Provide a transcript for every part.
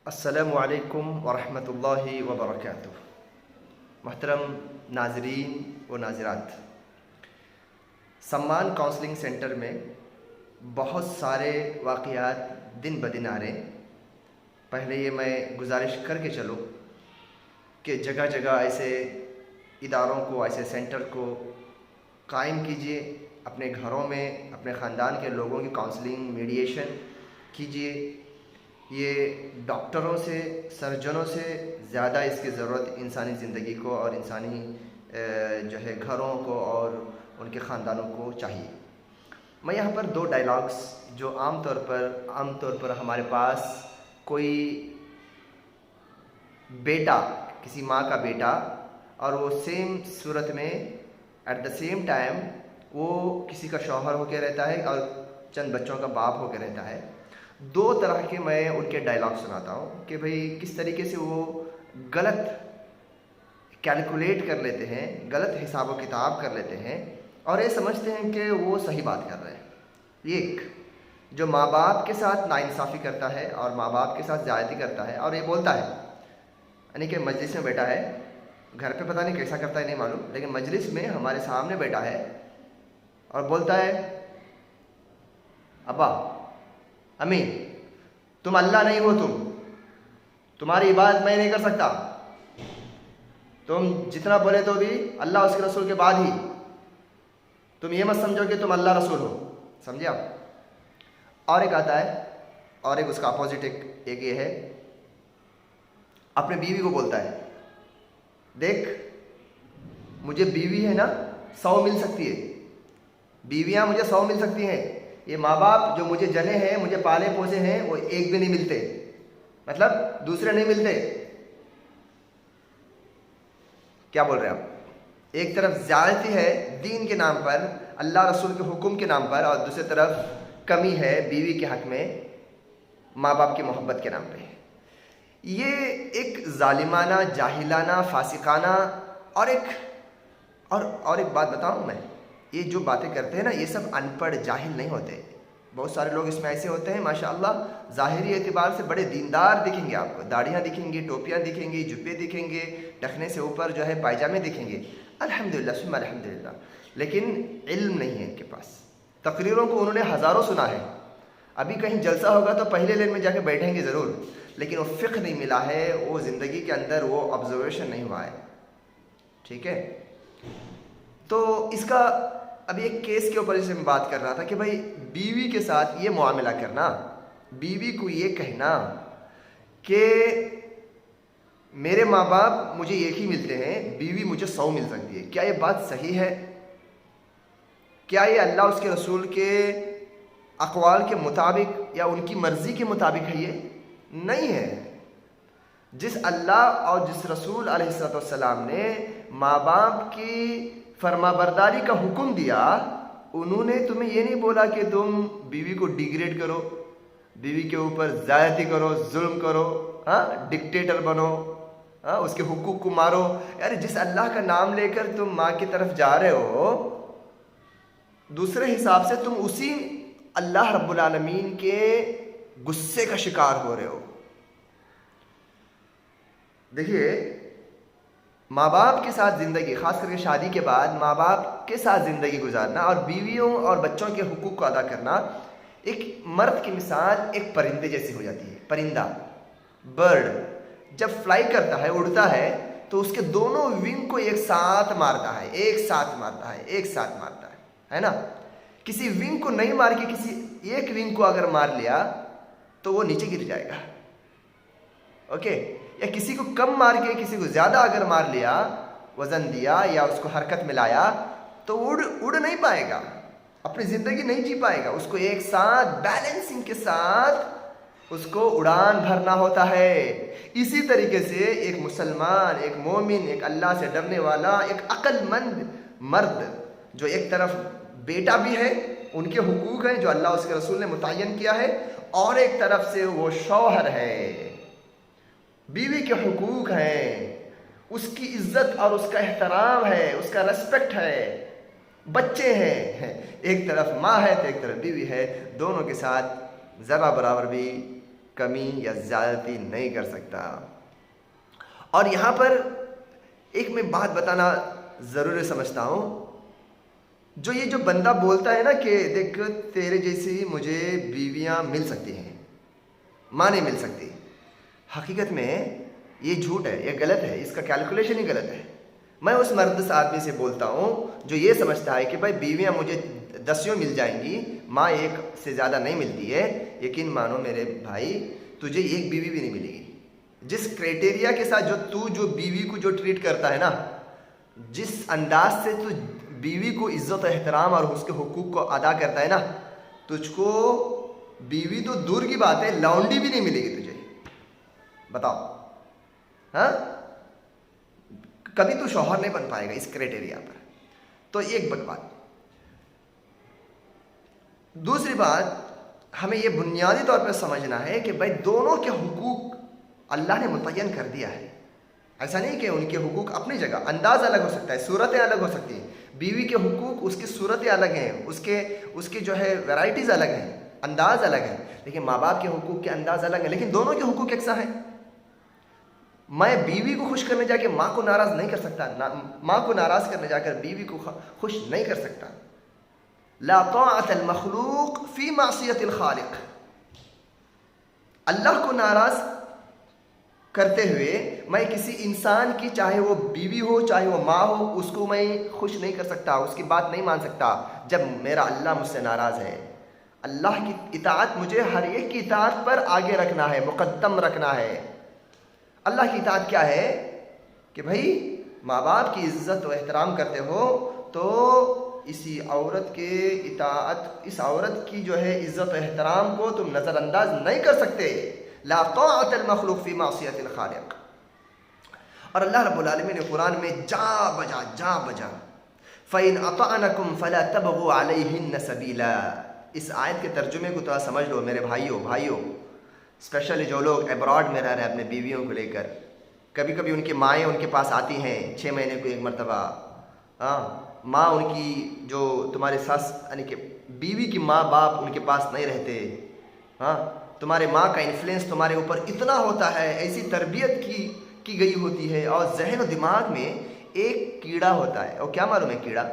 السلام علیکم ورحمۃ اللہ وبرکاتہ۔ محترم ناظرین و ناظرات، سمان کاؤنسلنگ سینٹر میں بہت سارے واقعات دن بدن آ رہے ہیں۔ پہلے یہ میں گزارش کر کے چلوں کہ جگہ جگہ ایسے اداروں کو، ایسے سینٹر کو قائم کیجئے، اپنے گھروں میں اپنے خاندان کے لوگوں کی کاؤنسلنگ میڈیشن کیجئے۔ یہ ڈاکٹروں سے، سرجنوں سے زیادہ اس کی ضرورت انسانی زندگی کو اور انسانی گھروں کو اور ان کے خاندانوں کو چاہیے۔ میں یہاں پر دو ڈائلاگس جو عام طور پر ہمارے پاس کوئی بیٹا، کسی ماں کا بیٹا، اور وہ سیم صورت میں ایٹ دا سیم ٹائم وہ کسی کا شوہر ہو کے رہتا ہے اور چند بچوں کا باپ ہو کے رہتا ہے، دو طرح کے میں ان کے ڈائلاگ سناتا ہوں کہ بھئی کس طریقے سے وہ غلط کیلکولیٹ کر لیتے ہیں، غلط حساب و کتاب کر لیتے ہیں اور یہ سمجھتے ہیں کہ وہ صحیح بات کر رہے ہیں۔ ایک جو ماں باپ کے ساتھ ناانصافی کرتا ہے اور ماں باپ کے ساتھ زیادتی کرتا ہے اور یہ بولتا ہے، یعنی کہ مجلس میں بیٹھا ہے، گھر پہ پتہ نہیں کیسا کرتا ہے نہیں معلوم، لیکن مجلس میں ہمارے سامنے بیٹھا ہے اور بولتا ہے، ابا، امی، تم اللہ نہیں ہو، تمہاری عبادت میں نہیں کر سکتا، تم جتنا بولے تو بھی اللہ اس کے رسول کے بعد ہی، تم یہ مت سمجھو کہ تم اللہ رسول ہو، سمجھے آپ؟ اور ایک آتا ہے، اور ایک اس کا اپوزٹ ایک یہ ہے، اپنے بیوی کو بولتا ہے، دیکھ مجھے بیوی ہے نا 100 مل سکتی ہے، بیویاں مجھے 100 مل سکتی ہیں، یہ ماں باپ جو مجھے جنے ہیں، مجھے پالے پوسے ہیں، وہ ایک بھی نہیں ملتے، مطلب دوسرے نہیں ملتے۔ کیا بول رہے ہیں آپ؟ ایک طرف زیادتی ہے دین کے نام پر، اللہ رسول کے حکم کے نام پر، اور دوسری طرف کمی ہے بیوی کے حق میں ماں باپ کی محبت کے نام پہ۔ یہ ایک ظالمانہ، جاہلانہ، فاسقانہ اور ایک بات بتاؤں میں، یہ جو باتیں کرتے ہیں نا، یہ سب ان پڑھ جاہل نہیں ہوتے۔ بہت سارے لوگ اس میں ایسے ہوتے ہیں ماشاءاللہ، ظاہری اعتبار سے بڑے دیندار دکھیں گے، آپ کو داڑھیاں دکھیں گی، ٹوپیاں دکھیں گی، جبے دکھیں گے، ٹخنے سے اوپر پائجامے دکھیں گے، الحمدللہ ثم الحمدللہ، لیکن علم نہیں ہے ان کے پاس۔ تقریروں کو انہوں نے ہزاروں سنا ہے، ابھی کہیں جلسہ ہوگا تو پہلے لین میں جا کے بیٹھیں گے ضرور، لیکن وہ فقہ نہیں ملا ہے، وہ زندگی کے اندر وہ آبزرویشن نہیں ہوا ہے، ٹھیک ہے؟ تو اس کا ابھی ایک کیس کے اوپر سے میں بات کر رہا تھا کہ بھائی بیوی کے ساتھ یہ معاملہ کرنا، بیوی کو یہ کہنا کہ میرے ماں باپ مجھے ایک ہی ملتے ہیں، بیوی مجھے 100 مل سکتی ہے، کیا یہ بات صحیح ہے؟ کیا یہ اللہ اس کے رسول کے اقوال کے مطابق یا ان کی مرضی کے مطابق ہے؟ یہ نہیں ہے۔ جس اللہ اور جس رسول علیہ السلام نے ماں باپ کی فرما برداری کا حکم دیا، انہوں نے تمہیں یہ نہیں بولا کہ تم بیوی کو ڈیگریڈ کرو، بیوی کے اوپر زیادتی کرو، ظلم کرو، ڈکٹیٹر بنو، اس کے حقوق کو مارو۔ یار جس اللہ کا نام لے کر تم ماں کی طرف جا رہے ہو، دوسرے حساب سے تم اسی اللہ رب العالمین کے غصے کا شکار ہو رہے ہو۔ دیکھیے، ماں باپ کے ساتھ زندگی، خاص کر کے شادی کے بعد ماں باپ کے ساتھ زندگی گزارنا اور بیویوں اور بچوں کے حقوق کو ادا کرنا، ایک مرد کی مثال ایک پرندے جیسی ہو جاتی ہے۔ پرندہ، برڈ، جب فلائی کرتا ہے، اڑتا ہے، تو اس کے دونوں ونگ کو ایک ساتھ مارتا ہے نا؟ کسی ونگ کو نہیں مار کے کسی ایک ونگ کو اگر مار لیا تو وہ نیچے گر جائے گا، اوکے؟ یا کسی کو کم مار کے کسی کو زیادہ اگر مار لیا، وزن دیا یا اس کو حرکت میں لایا، تو اڑ نہیں پائے گا، اپنی زندگی نہیں جی پائے گا۔ اس کو ایک ساتھ بیلنسنگ کے ساتھ اس کو اڑان بھرنا ہوتا ہے۔ اسی طریقے سے ایک مسلمان، ایک مومن، ایک اللہ سے ڈرنے والا، ایک عقل مند مرد جو ایک طرف بیٹا بھی ہے، ان کے حقوق ہیں جو اللہ اس کے رسول نے متعین کیا ہے، اور ایک طرف سے وہ شوہر ہے، بیوی کے حقوق ہیں، اس کی عزت اور اس کا احترام ہے، اس کا ریسپیکٹ ہے، بچے ہیں، ایک طرف ماں ہے تو ایک طرف بیوی ہے، دونوں کے ساتھ ذرا برابر بھی کمی یا زیادتی نہیں کر سکتا۔ اور یہاں پر ایک میں بات بتانا ضروری سمجھتا ہوں، جو یہ جو بندہ بولتا ہے نا کہ دیکھ تیرے جیسی مجھے بیویاں مل سکتی ہیں، ماں نہیں مل سکتی، حقیقت میں یہ جھوٹ ہے، یہ غلط ہے، اس کا کیلکولیشن ہی غلط ہے۔ میں اس مرد سے آدمی سے بولتا ہوں جو یہ سمجھتا ہے کہ بھائی بیویاں مجھے 10 مل جائیں گی، ماں ایک سے زیادہ نہیں ملتی ہے، یقین مانو میرے بھائی تجھے ایک بیوی بھی نہیں ملے گی۔ جس کرائٹیریا کے ساتھ جو بیوی کو جو ٹریٹ کرتا ہے نا، جس انداز سے تو بیوی کو عزت و احترام اور اس کے حقوق کو ادا کرتا ہے نا، تجھ کو بیوی تو دور کی بات ہے، لونڈی بھی نہیں ملے گی تجھے، بتاؤ۔ ہاں، کبھی تو شوہر نہیں بن پائے گا اس کرائٹیریا پر۔ تو ایک بات۔ دوسری بات، ہمیں یہ بنیادی طور پر سمجھنا ہے کہ بھائی دونوں کے حقوق اللہ نے متعین کر دیا ہے۔ ایسا نہیں کہ ان کے حقوق اپنی جگہ، انداز الگ ہو سکتا ہے، صورتیں الگ ہو سکتی ہیں۔ بیوی کے حقوق اس کی صورتیں الگ ہیں، اس کے جو ہے ویرائٹیز الگ ہیں، انداز الگ ہے، لیکن ماں باپ کے حقوق کے انداز الگ ہیں، لیکن دونوں کے حقوق یکساں ہیں۔ میں بیوی کو خوش کرنے جا کے ماں کو ناراض نہیں کر سکتا، ماں کو ناراض کرنے جا کر بیوی کو خوش نہیں کر سکتا۔ لا طاعت المخلوق فی معصیت الخالق۔ اللہ کو ناراض کرتے ہوئے میں کسی انسان کی، چاہے وہ بیوی ہو چاہے وہ ماں ہو، اس کو میں خوش نہیں کر سکتا، اس کی بات نہیں مان سکتا جب میرا اللہ مجھ سے ناراض ہے۔ اللہ کی اطاعت مجھے ہر ایک کی اطاعت پر آگے رکھنا ہے، مقدم رکھنا ہے۔ اللہ کی اطاعت کیا ہے کہ بھائی ماں باپ کی عزت و احترام کرتے ہو تو اسی عورت کے اطاعت، اس عورت کی جو ہے عزت و احترام کو تم نظر انداز نہیں کر سکتے۔ لا طاعت المخلوق فی معصیت الخالق۔ اور اللہ رب العالمین نے قرآن میں جا بجا فَإِنْ أَطَعْنَكُمْ فَلَا تَبْغُوا عَلَيْهِنَّ سَبِيلًا۔ اس آیت کے ترجمے کو تو سمجھ لو میرے بھائیوں، اسپیشلی جو لوگ ایبراڈ میں رہ رہے ہیں اپنے بیویوں کو لے کر، کبھی کبھی ان کی مائیں ان کے پاس آتی ہیں 6 مہینے کو ایک مرتبہ، ماں ان کی جو تمہارے ساس یعنی کہ بیوی کی ماں باپ ان کے پاس نہیں رہتے، تمہارے ماں کا انفلوئنس تمہارے اوپر اتنا ہوتا ہے، ایسی تربیت کی گئی ہوتی ہے، اور ذہن و دماغ میں ایک کیڑا ہوتا ہے۔ اور کیا معلوم ہے کیڑا؟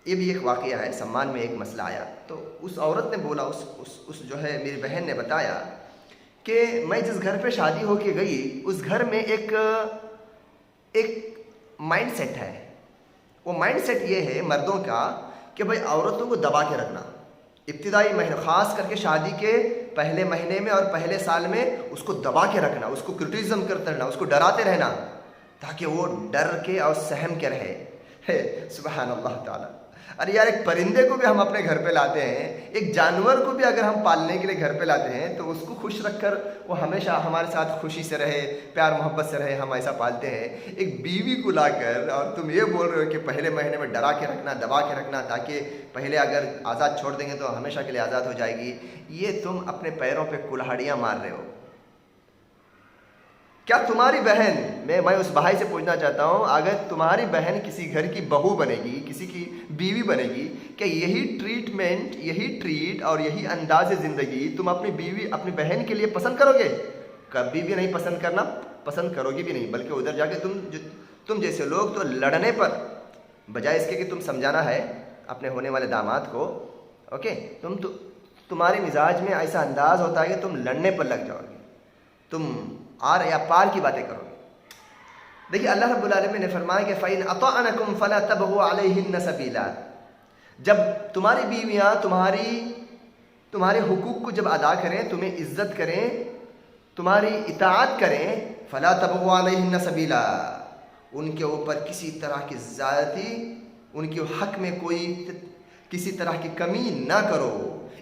یہ بھی ایک واقعہ ہے، سمان میں ایک مسئلہ آیا تو اس عورت نے بولا، اس جو ہے میری بہن نے بتایا کہ میں جس گھر پہ شادی ہو کے گئی اس گھر میں ایک مائنڈ سیٹ ہے۔ وہ مائنڈ سیٹ یہ ہے مردوں کا کہ بھائی عورتوں کو دبا کے رکھنا، ابتدائی مہینے خاص کر کے شادی کے پہلے مہینے میں اور پہلے سال میں اس کو دبا کے رکھنا، اس کو کرٹیزم کرتے رہنا، اس کو ڈراتے رہنا تاکہ وہ ڈر کے اور سہم کے رہے۔ سبحان اللہ تعالیٰ۔ ارے یار، ایک پرندے کو بھی ہم اپنے گھر پہ لاتے ہیں، ایک جانور کو بھی اگر ہم پالنے کے لیے گھر پہ لاتے ہیں تو اس کو خوش رکھ کر وہ ہمیشہ ہمارے ساتھ خوشی سے رہے، پیار محبت سے رہے، ہم ایسا پالتے ہیں۔ ایک بیوی کو لا کر اور تم یہ بول رہے ہو کہ پہلے مہینے میں ڈرا کے رکھنا، دبا کے رکھنا تاکہ پہلے اگر آزاد چھوڑ دیں گے تو ہمیشہ کے لیے آزاد ہو جائے گی، یہ تم اپنے پیروں پہ کلہاڑیاں مار رہے ہو۔ کیا تمہاری بہن، میں اس بھائی سے پوچھنا چاہتا ہوں، اگر تمہاری بہن کسی گھر کی بہو بنے گی، کسی کی بیوی بنے گی، کیا یہی ٹریٹمنٹ، یہی ٹریٹ اور یہی انداز زندگی تم اپنی بہن کے لیے پسند کرو گے؟ کبھی بھی نہیں پسند کرو گی بھی نہیں، بلکہ ادھر جا کے تم جیسے لوگ تو لڑنے پر بجائے اس کے کہ تم سمجھانا ہے اپنے ہونے والے داماد کو، اوکے، تمہارے مزاج میں ایسا انداز ہوتا ہے کہ تم لڑنے پر لگ جاؤ گے، تم آر یا پار کی باتیں کرو گے۔ دیکھیے اللہ رب العالمین نے فرمایا کہ فَإِنْ أَطَعْنَكُمْ فَلَا تَبْغُوا عَلَيْهِنَّ سَبِيلًا۔ جب تمہاری بیویاں تمہارے حقوق کو جب ادا کریں، تمہیں عزت کریں، تمہاری اطاعت کریں، فَلَا تَبْغُوا عَلَيْهِنَّ سَبِيلًا، ان کے اوپر کسی طرح کی زیادتی، ان کے حق میں کسی طرح کی کمی نہ کرو۔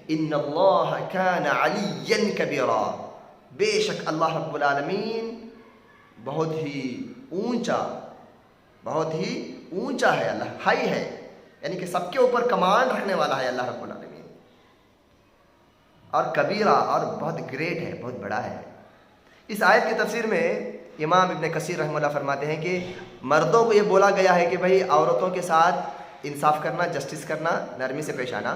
إِنَّ اللَّهَ كَانَ عَلِيًّا كَبِيرًا۔ بے شک اللہ رب العالمین بہت ہی اونچا ہے، اللہ ہائی ہے، یعنی کہ سب کے اوپر کمانڈ رکھنے والا ہے اللہ رب العالمین، اور کبیرہ، اور بہت گریٹ ہے، بہت بڑا ہے۔ اس آیت کی تفسیر میں امام ابن کثیر رحمہ اللہ فرماتے ہیں کہ مردوں کو یہ بولا گیا ہے کہ بھائی عورتوں کے ساتھ انصاف کرنا، جسٹس کرنا، نرمی سے پیش آنا،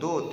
2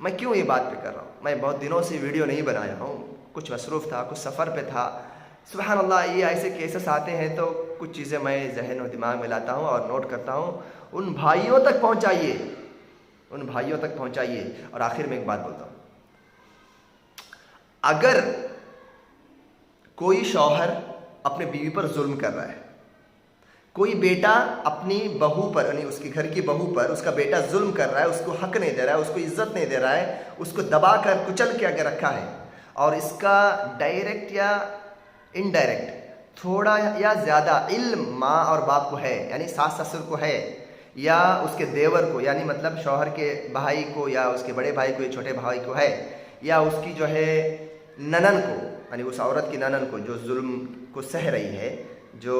میں کیوں یہ بات پہ کر رہا ہوں؟ میں بہت دنوں سے ویڈیو نہیں بنایا ہوں، کچھ مصروف تھا، کچھ سفر پہ تھا۔ سبحان اللہ، یہ ایسے کیسز آتے ہیں تو کچھ چیزیں میں ذہن و دماغ میں لاتا ہوں اور نوٹ کرتا ہوں۔ ان بھائیوں تک پہنچائیے، ان بھائیوں تک پہنچائیے۔ اور آخر میں ایک بات بولتا ہوں، اگر کوئی شوہر اپنے بیوی پر ظلم کر رہا ہے، کوئی بیٹا اپنی بہو پر، یعنی اس کے گھر کی بہو پر اس کا بیٹا ظلم کر رہا ہے، اس کو حق نہیں دے رہا ہے، اس کو عزت نہیں دے رہا ہے، اس کو دبا کر کچل کے اگر رکھا ہے، اور اس کا ڈائریکٹ یا انڈائریکٹ تھوڑا یا زیادہ علم ماں اور باپ کو ہے، یعنی ساس سسر کو ہے، یا اس کے دیور کو، یعنی مطلب شوہر کے بھائی کو یا اس کے بڑے بھائی کو یا چھوٹے بھائی کو ہے، یا اس کی جو ہے ننن کو، یعنی اس عورت کی ننن کو جو ظلم کو سہ رہی ہے، جو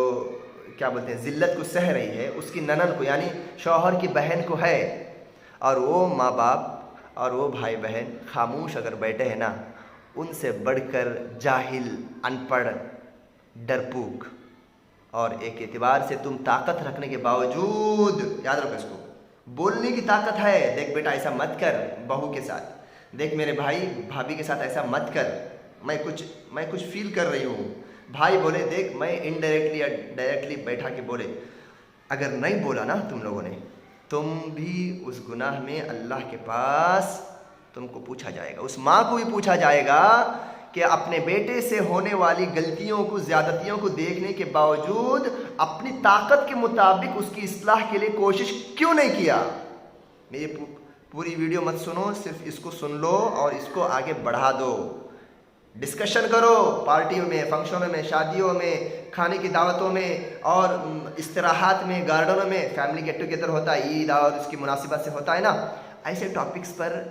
کیا بولتے ہیں ذلت کو سہ رہی ہے، اس کی ننن کو یعنی شوہر کی بہن کو ہے، اور وہ ماں باپ اور وہ بھائی بہن خاموش اگر بیٹھے ہیں نا، ان سے بڑھ کر جاہل، ان پڑھ، ڈرپوک، اور ایک اعتبار سے تم طاقت رکھنے کے باوجود، یاد رکھو اس کو، بولنے کی طاقت ہے، دیکھ بیٹا ایسا مت کر بہو کے ساتھ، دیکھ میرے بھائی بھابھی کے ساتھ ایسا مت کر، میں کچھ فیل کر رہی ہوں، بھائی بولے دیکھ میں انڈائریکٹلی یا ڈائریکٹلی بیٹھا کے بولے، اگر نہیں بولا نا تم لوگوں نے، تم بھی اس گناہ میں اللہ کے پاس تم کو پوچھا جائے گا، اس ماں کو بھی پوچھا جائے گا کہ اپنے بیٹے سے ہونے والی غلطیوں کو، زیادتیوں کو دیکھنے کے باوجود اپنی طاقت کے مطابق اس کی اصلاح کے لیے کوشش کیوں نہیں کیا۔ میری پوری ویڈیو مت سنو، صرف اس کو سن لو اور اس کو آگے بڑھا دو، ڈسکشن کرو، پارٹیوں میں، فنکشنوں میں، شادیوں میں، کھانے کی دعوتوں میں، اور استراحات میں، گارڈنوں میں، فیملی گیٹ ٹوگیدر ہوتا ہے، عید اور اس کی مناسبت سے ہوتا ہے نا، ایسے ٹاپکس پر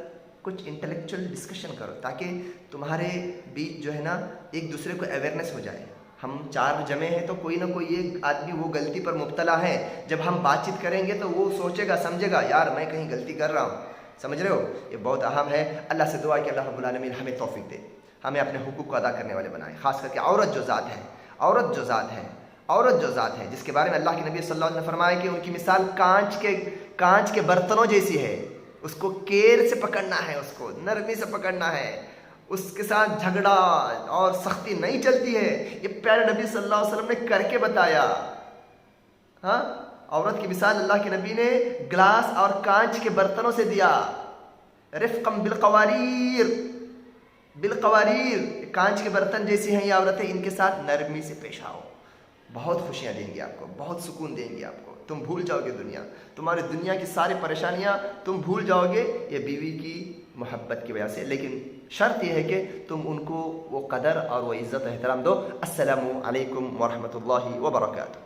کچھ انٹلیکچوئل ڈسکشن کرو تاکہ تمہارے بیچ جو ہے نا ایک دوسرے کو اویئرنیس ہو جائے۔ ہم چار جمع ہیں تو کوئی نہ کوئی ایک آدمی وہ غلطی پر مبتلا ہے، جب ہم بات چیت کریں گے تو وہ سوچے گا، سمجھے گا یار میں کہیں غلطی کر رہا ہوں، سمجھ رہے ہو؟ یہ بہت اہم ہے۔ اللہ سے دعا کہ اللہ رب العالمین ہمیں توفیق دے، ہمیں اپنے حقوق کو ادا کرنے والے بنائے، خاص کر کے عورت جو ذات ہے، عورت جو ذات ہے جس کے بارے میں اللہ کے نبی صلی اللہ علیہ وسلم نے فرمایا کہ ان کی مثال کانچ کے برتنوں جیسی ہے، اس کو کیر سے پکڑنا ہے، اس کو نرمی سے پکڑنا ہے، اس کے ساتھ جھگڑا اور سختی نہیں چلتی ہے۔ یہ پیارے نبی صلی اللہ علیہ وسلم نے کر کے بتایا۔ ہاں، عورت کی مثال اللہ کے نبی نے گلاس اور کانچ کے برتنوں سے دیا، رفقم بالقواریر، کانچ کے برتن جیسی ہیں یہ عورتیں، ان کے ساتھ نرمی سے پیش آؤ، بہت خوشیاں دیں گی آپ کو، بہت سکون دیں گی آپ کو، تم بھول جاؤ گے دنیا، تمہاری دنیا کی ساری پریشانیاں تم بھول جاؤ گے یہ بیوی کی محبت کی وجہ سے۔ لیکن شرط یہ ہے کہ تم ان کو وہ قدر اور وہ عزت و احترام دو۔ السلام علیکم ورحمۃ اللہ وبرکاتہ۔